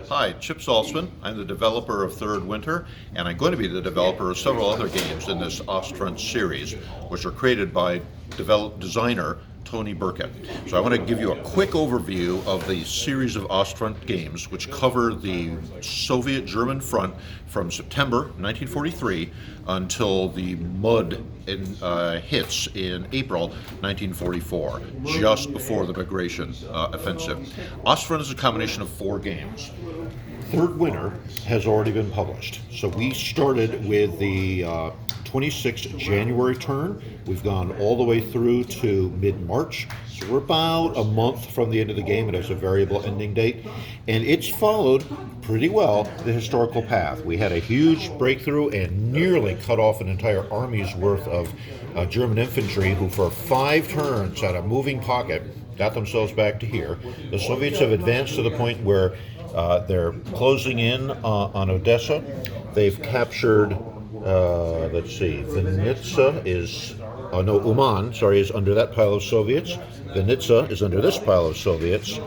Hi, Chip Saltzman. I'm the developer of Third Winter, and I'm going to be the developer of several other games in this Ostfront series, which are created by designer Tony Burkett. So I want to give you a quick overview of the series of Ostfront games, which cover the Soviet-German front from September 1943 until the mud hits in April 1944, just before the Bagration offensive. Ostfront is a combination of 4 games. Third Winter has already been published. So we started with the 26th January turn. We've gone all the way through to mid-March. So we're about a month from the end of the game. It has a variable ending date. And it's followed pretty well the historical path. We had a huge breakthrough and nearly cut off an entire army's worth of German infantry who for 5 turns at a moving pocket got themselves back to here. The Soviets have advanced to the point where they're closing in on Odessa. They've captured, let's see, Vinnytsia is, Uman, is under that pile of Soviets. Vinnytsia is under this pile of Soviets.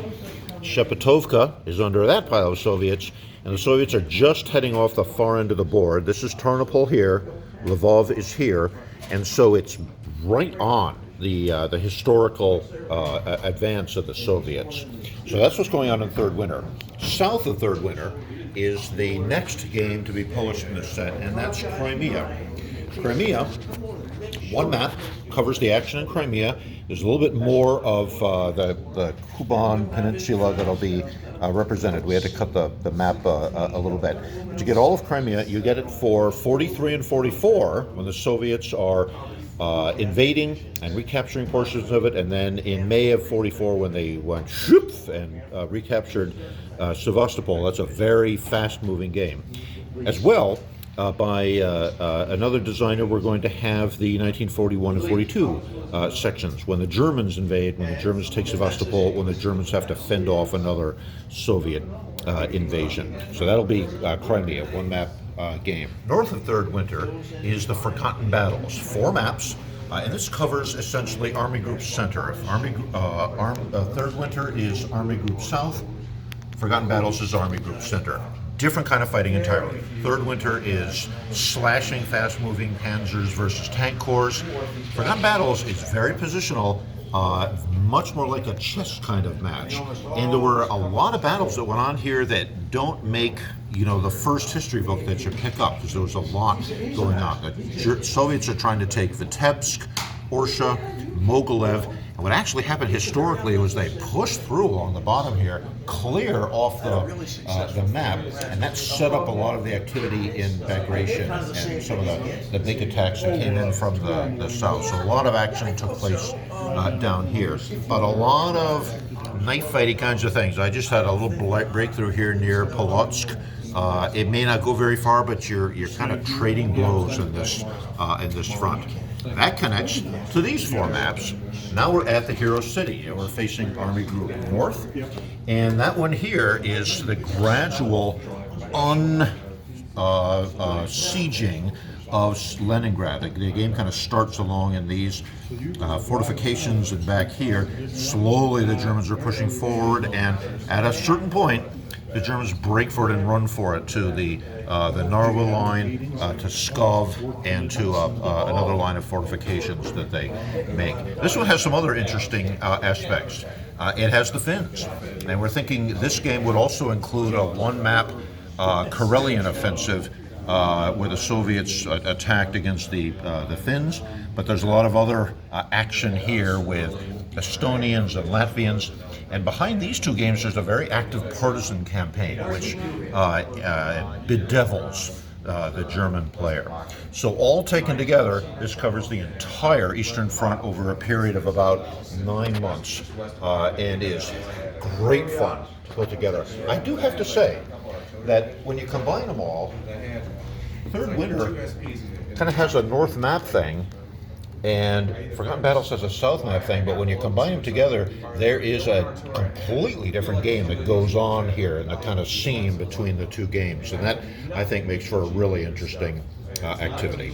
Shepetovka is under that pile of Soviets. And the Soviets are just heading off the far end of the board. This is Tarnopol here, Lvov is here, and so it's right on the historical advance of the Soviets. So that's what's going on in Third Winter. South of Third Winter is the next game to be published in this set, and that's Crimea. Crimea, one map, covers the action in Crimea. There's a little bit more of the Kuban Peninsula that'll be represented. We had to cut the map a little bit. But to get all of Crimea, you get it for 43 and 44, when the Soviets are invading and recapturing portions of it, and then in May of 44 when they went shoop and recaptured Sevastopol. That's a very fast-moving game. As well, by another designer, we're going to have the 1941 and 42 sections, when the Germans invade, when the Germans take Sevastopol, when the Germans have to fend off another Soviet invasion. So that'll be Crimea, one map game. North of Third Winter is the Forgotten Battles, 4 maps, and this covers essentially Army Group Center. Third Winter is Army Group South, Forgotten Battles is Army Group Center. Different kind of fighting entirely. Third Winter is slashing, fast-moving panzers versus tank corps. Forgotten Battles is very positional, much more like a chess kind of match. And there were a lot of battles that went on here that don't make, the first history book that you pick up, because there was a lot going on. The Soviets are trying to take Vitebsk, Orsha, Mogilev, and what actually happened historically was they pushed through along the bottom here, clear off the map, and that set up a lot of the activity in Bagration and some of the big attacks that came in from the south. So a lot of action took place down here, but a lot of knife fighting kinds of things. I just had a little breakthrough here near Polotsk. It may not go very far, but you're kind of trading blows in this front. That connects to these 4 maps. Now we're at the Hero City, and we're facing Army Group North, and that one here is the gradual sieging of Leningrad. The game kind of starts along in these fortifications, and back here, slowly the Germans are pushing forward, and at a certain point, the Germans break for it and run for it to the Narva line, to Skov, and to another line of fortifications that they make. This one has some other interesting aspects. It has the Finns, and we're thinking this game would also include a 1-map Karelian offensive where the Soviets attacked against the Finns, but there's a lot of other action here with Estonians and Latvians. And behind these 2 games, there's a very active partisan campaign, which bedevils the German player. So all taken together, this covers the entire Eastern Front over a period of about 9 months, and is great fun to put together. I do have to say that when you combine them all, Third Winter kind of has a north map thing, and Forgotten Battles has a south map thing, but when you combine them together, there is a completely different game that goes on here in the kind of scene between the 2 games, and that, I think, makes for a really interesting activity.